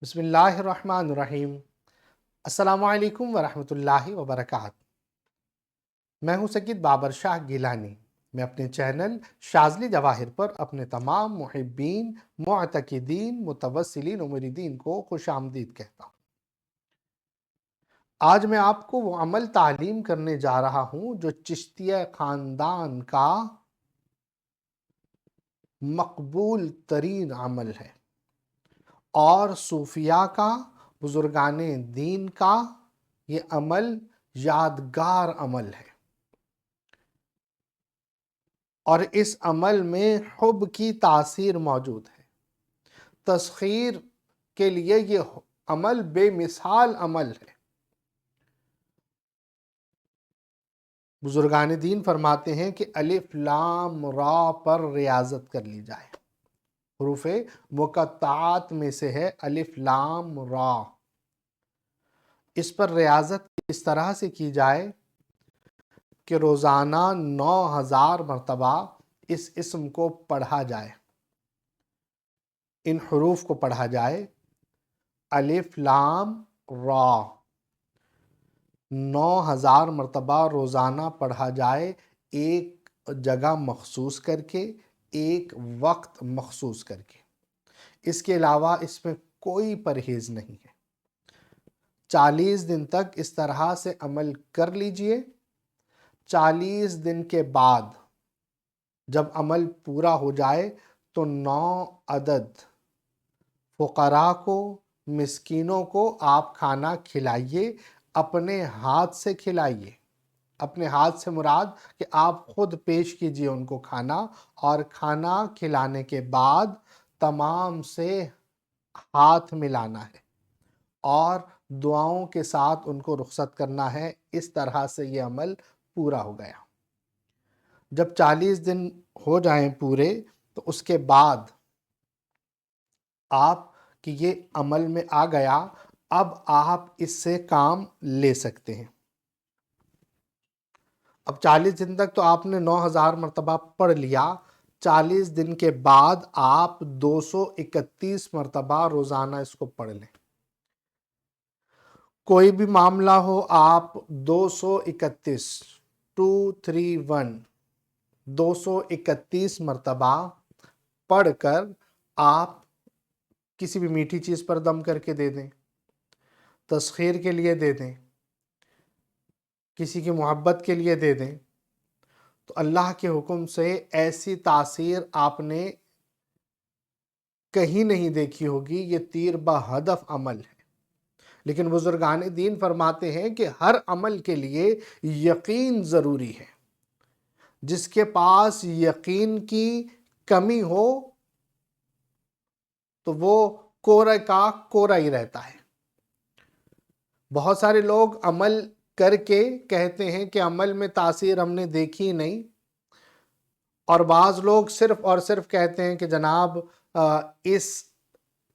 بسم اللہ الرحمن الرحیم۔ السلام علیکم ورحمۃ اللہ وبرکاتہ۔ میں ہوں سید بابر شاہ گیلانی۔ میں اپنے چینل شاذلی جواہر پر اپنے تمام محبین، معتقدین، متوسلین و مریدین کو خوش آمدید کہتا ہوں۔ آج میں آپ کو وہ عمل تعلیم کرنے جا رہا ہوں جو چشتیہ خاندان کا مقبول ترین عمل ہے اور صوفیاء کا، بزرگان دین کا یہ عمل یادگار عمل ہے، اور اس عمل میں حب کی تاثیر موجود ہے۔ تسخیر کے لیے یہ عمل بے مثال عمل ہے۔ بزرگان دین فرماتے ہیں کہ الف لام را پر ریاضت کر لی جائے۔ حروف مقطعات میں سے ہے الف لام را۔ اس پر ریاضت اس طرح سے کی جائے کہ روزانہ 9000 مرتبہ اس اسم کو پڑھا جائے، ان حروف کو پڑھا جائے، الف لام را 9000 مرتبہ روزانہ پڑھا جائے، ایک جگہ مخصوص کر کے، ایک وقت مخصوص کر کے۔ اس کے علاوہ اس میں کوئی پرہیز نہیں ہے۔ 40 دن تک اس طرح سے عمل کر لیجئے۔ 40 دن کے بعد جب عمل پورا ہو جائے تو 9 عدد فقراء کو، مسکینوں کو آپ کھانا کھلائیے، اپنے ہاتھ سے کھلائیے۔ اپنے ہاتھ سے مراد کہ آپ خود پیش کیجئے ان کو کھانا، اور کھانا کھلانے کے بعد تمام سے ہاتھ ملانا ہے اور دعاؤں کے ساتھ ان کو رخصت کرنا ہے۔ اس طرح سے یہ عمل پورا ہو گیا۔ جب 40 دن ہو جائیں پورے تو اس کے بعد آپ کی یہ عمل میں آ گیا، اب آپ اس سے کام لے سکتے ہیں۔ اب 40 دن تک تو آپ نے 9000 مرتبہ پڑھ لیا۔ 40 دن کے بعد آپ 231 مرتبہ روزانہ اس کو پڑھ لیں۔ کوئی بھی معاملہ ہو، آپ 231 231 مرتبہ پڑھ کر آپ کسی بھی میٹھی چیز پر دم کر کے دے دیں، تسخیر کے لیے دے دیں، کسی کی محبت کے لیے دے دیں، تو اللہ کے حکم سے ایسی تاثیر آپ نے کہیں نہیں دیکھی ہوگی۔ یہ تیر بہدف عمل ہے۔ لیکن بزرگان دین فرماتے ہیں کہ ہر عمل کے لیے یقین ضروری ہے۔ جس کے پاس یقین کی کمی ہو تو وہ کورے کا کورا ہی رہتا ہے۔ بہت سارے لوگ عمل کر کے کہتے ہیں کہ عمل میں تاثیر ہم نے دیکھی نہیں، اور بعض لوگ صرف اور صرف کہتے ہیں کہ جناب اس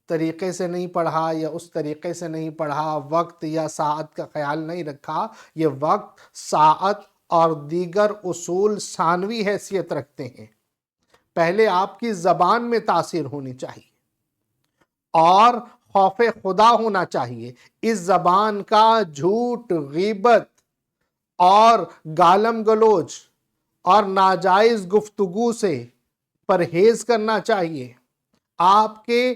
طریقے سے نہیں پڑھا یا اس طریقے سے نہیں پڑھا، وقت یا ساعت کا خیال نہیں رکھا۔ یہ وقت، ساعت اور دیگر اصول ثانوی حیثیت رکھتے ہیں۔ پہلے آپ کی زبان میں تاثیر ہونی چاہیے اور خوف خدا ہونا چاہیے۔ اس زبان کا جھوٹ، غیبت اور گالم گلوچ اور ناجائز گفتگو سے پرہیز کرنا چاہیے۔ آپ کے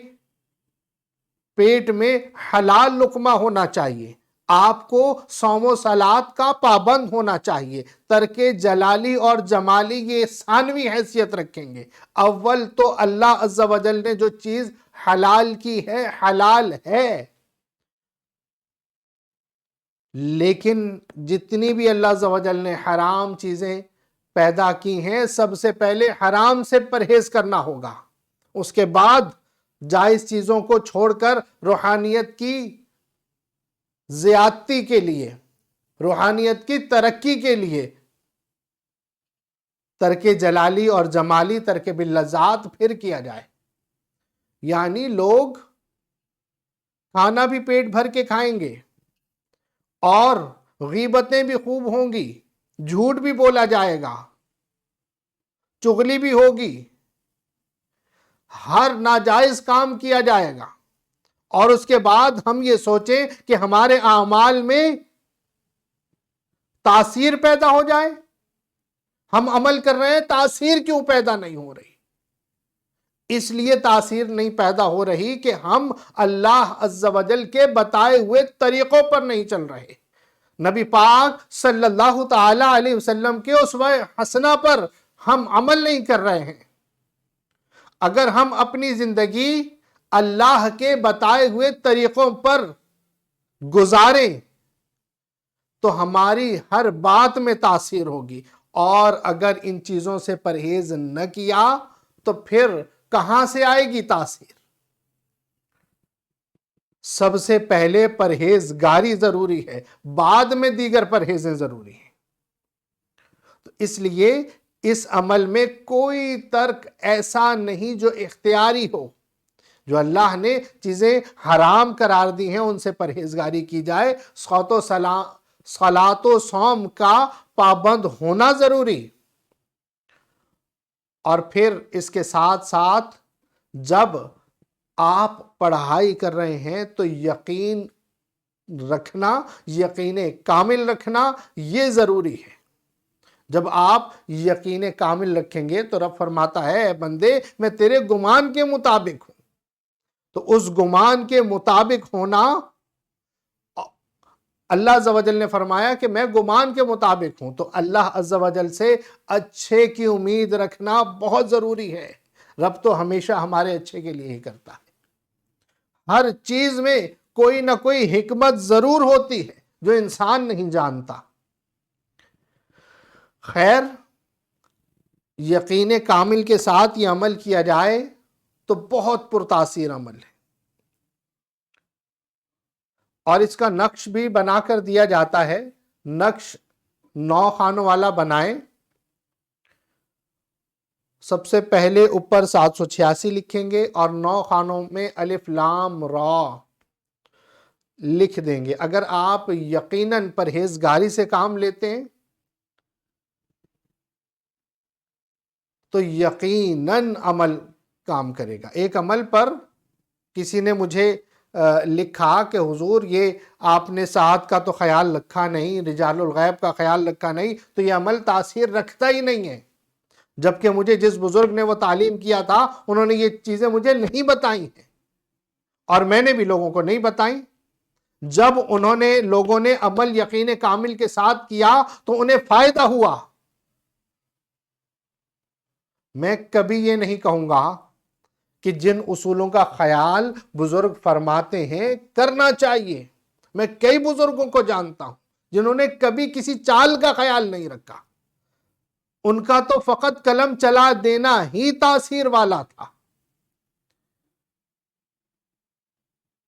پیٹ میں حلال لقمہ ہونا چاہیے۔ آپ کو صوم و صلات کا پابند ہونا چاہیے۔ ترک جلالی اور جمالی یہ ثانوی حیثیت رکھیں گے۔ اول تو اللہ عز و جل نے جو چیز حلال کی ہے، حلال ہے۔ لیکن جتنی بھی اللہ عز و جل نے حرام چیزیں پیدا کی ہیں، سب سے پہلے حرام سے پرہیز کرنا ہوگا۔ اس کے بعد جائز چیزوں کو چھوڑ کر روحانیت کی زیادتی کے لیے، روحانیت کی ترقی کے لیے ترک جلالی اور جمالی، ترک باللذات پھر کیا جائے۔ یعنی لوگ کھانا بھی پیٹ بھر کے کھائیں گے اور غیبتیں بھی خوب ہوں گی، جھوٹ بھی بولا جائے گا، چغلی بھی ہوگی، ہر ناجائز کام کیا جائے گا، اور اس کے بعد ہم یہ سوچیں کہ ہمارے اعمال میں تاثیر پیدا ہو جائے. ہم عمل کر رہے ہیں، تاثیر کیوں پیدا نہیں ہو رہی؟ اس لیے تاثیر نہیں پیدا ہو رہی کہ ہم اللہ عز و جل کے بتائے ہوئے طریقوں پر نہیں چل رہے، نبی پاک صلی اللہ تعالی علیہ وسلم کے اسوہ حسنہ پر ہم عمل نہیں کر رہے ہیں. اگر ہم اپنی زندگی اللہ کے بتائے ہوئے طریقوں پر گزاریں تو ہماری ہر بات میں تاثیر ہوگی، اور اگر ان چیزوں سے پرہیز نہ کیا تو پھر کہاں سے آئے گی تاثیر؟ سب سے پہلے پرہیزگاری ضروری ہے، بعد میں دیگر پرہیزیں ضروری ہیں. تو اس لیے اس عمل میں کوئی ترک ایسا نہیں جو اختیاری ہو. جو اللہ نے چیزیں حرام قرار دی ہیں ان سے پرہیزگاری کی جائے. صلاۃ و صوم کا پابند ہونا ضروری. اور پھر اس کے ساتھ ساتھ جب آپ پڑھائی کر رہے ہیں تو یقین رکھنا، یقین کامل رکھنا یہ ضروری ہے. جب آپ یقین کامل رکھیں گے تو رب فرماتا ہے اے بندے میں تیرے گمان کے مطابق ہوں. تو اس گمان کے مطابق ہونا، اللہ عز و جل نے فرمایا کہ میں گمان کے مطابق ہوں، تو اللہ عز و جل سے اچھے کی امید رکھنا بہت ضروری ہے. رب تو ہمیشہ ہمارے اچھے کے لیے ہی کرتا ہے. ہر چیز میں کوئی نہ کوئی حکمت ضرور ہوتی ہے جو انسان نہیں جانتا. خیر، یقین کامل کے ساتھ یہ عمل کیا جائے تو بہت پرتاثیر عمل ہے. اور اس کا نقش بھی بنا کر دیا جاتا ہے. نقش 9 خانوں والا بنائیں. سب سے پہلے اوپر 786 لکھیں گے اور 9 خانوں میں الف لام را لکھ دیں گے. اگر آپ یقیناً پرہیزگاری سے کام لیتے ہیں تو یقیناً عمل کام کرے گا. ایک عمل پر کسی نے مجھے لکھا کہ حضور یہ آپ نے ساعت کا تو خیال رکھا نہیں، رجال الغیب کا خیال رکھا نہیں، تو یہ عمل تاثیر رکھتا ہی نہیں ہے. جبکہ مجھے جس بزرگ نے وہ تعلیم کیا تھا انہوں نے یہ چیزیں مجھے نہیں بتائی ہیں، اور میں نے بھی لوگوں کو نہیں بتائیں. جب لوگوں نے عمل یقین کامل کے ساتھ کیا تو انہیں فائدہ ہوا. میں کبھی یہ نہیں کہوں گا کہ جن اصولوں کا خیال بزرگ فرماتے ہیں کرنا چاہیے. میں کئی بزرگوں کو جانتا ہوں جنہوں نے کبھی کسی چال کا خیال نہیں رکھا. ان کا تو فقط قلم چلا دینا ہی تاثیر والا تھا.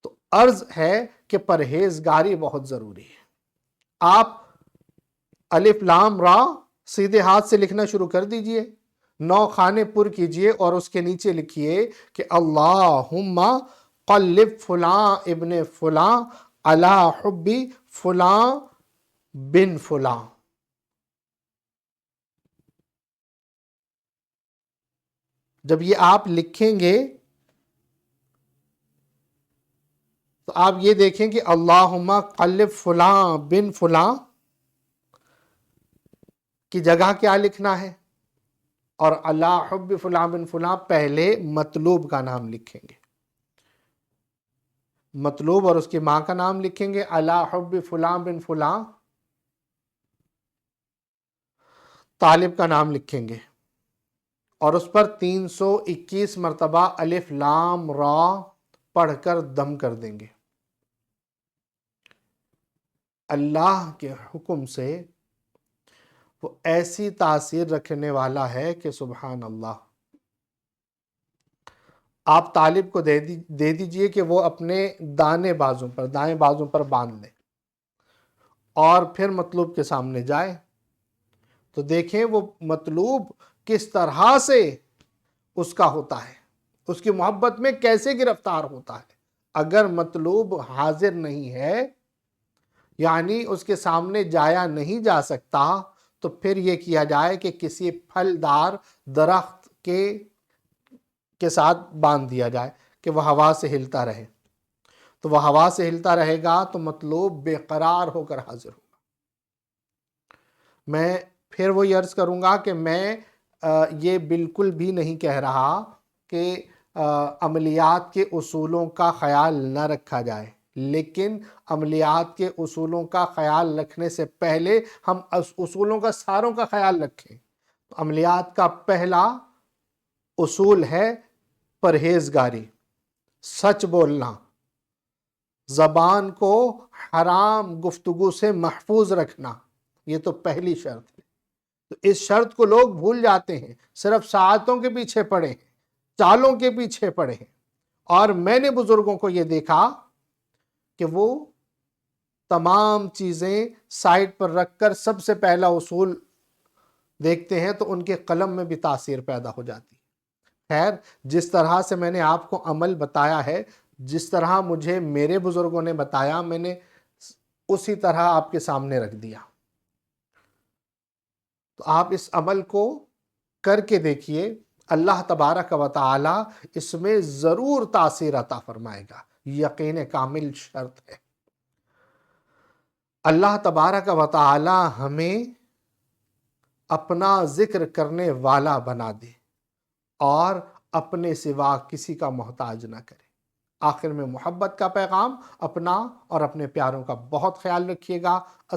تو عرض ہے کہ پرہیزگاری بہت ضروری ہے. آپ الف لام را سیدھے ہاتھ سے لکھنا شروع کر دیجئے، 9 خانے پر کیجئے اور اس کے نیچے لکھیے کہ اللہم قلب فلاں ابن فلاں علی حب فلاں بن فلاں. جب یہ آپ لکھیں گے تو آپ یہ دیکھیں کہ اللہم قلب فلاں بن فلاں کی جگہ کیا لکھنا ہے، اور علی حب فلاں بن فلاں پہلے مطلوب کا نام لکھیں گے. مطلوب اور اس کی ماں کا نام لکھیں گے. علی حب فلاں بن فلاں طالب کا نام لکھیں گے اور اس پر 321 مرتبہ الف لام را پڑھ کر دم کر دیں گے. اللہ کے حکم سے وہ ایسی تاثیر رکھنے والا ہے کہ سبحان اللہ. آپ طالب کو دے دیجئے کہ وہ اپنے دائیں بازوں پر باندھ لے اور پھر مطلوب کے سامنے جائے تو دیکھیں وہ مطلوب کس طرح سے اس کا ہوتا ہے، اس کی محبت میں کیسے گرفتار ہوتا ہے. اگر مطلوب حاضر نہیں ہے، یعنی اس کے سامنے جایا نہیں جا سکتا، تو پھر یہ کیا جائے کہ کسی پھلدار درخت کے ساتھ باندھ دیا جائے کہ وہ ہوا سے ہلتا رہے. تو وہ ہوا سے ہلتا رہے گا تو مطلوب بے قرار ہو کر حاضر ہوگا۔ میں پھر وہی عرض کروں گا کہ میں یہ بالکل بھی نہیں کہہ رہا کہ عملیات کے اصولوں کا خیال نہ رکھا جائے، لیکن عملیات کے اصولوں کا خیال رکھنے سے پہلے ہم اصولوں کا ساروں کا خیال رکھیں۔ عملیات کا پہلا اصول ہے پرہیزگاری، سچ بولنا، زبان کو حرام گفتگو سے محفوظ رکھنا، یہ تو پہلی شرط ہے۔ تو اس شرط کو لوگ بھول جاتے ہیں، صرف ساعتوں کے پیچھے پڑے ہیں، چالوں کے پیچھے پڑے ہیں۔ اور میں نے بزرگوں کو یہ دیکھا کہ وہ تمام چیزیں سائٹ پر رکھ کر سب سے پہلا اصول دیکھتے ہیں تو ان کے قلم میں بھی تاثیر پیدا ہو جاتی ہے۔ خیر، جس طرح سے میں نے آپ کو عمل بتایا ہے، جس طرح مجھے میرے بزرگوں نے بتایا، میں نے اسی طرح آپ کے سامنے رکھ دیا۔ تو آپ اس عمل کو کر کے دیکھیے، اللہ تبارک و تعالی اس میں ضرور تاثیر عطا فرمائے گا، یقین کامل شرط ہے۔ اللہ تبارک و تعالی ہمیں اپنا ذکر کرنے والا بنا دے اور اپنے سوا کسی کا محتاج نہ کرے۔ آخر میں محبت کا پیغام، اپنا اور اپنے پیاروں کا بہت خیال رکھیے گا۔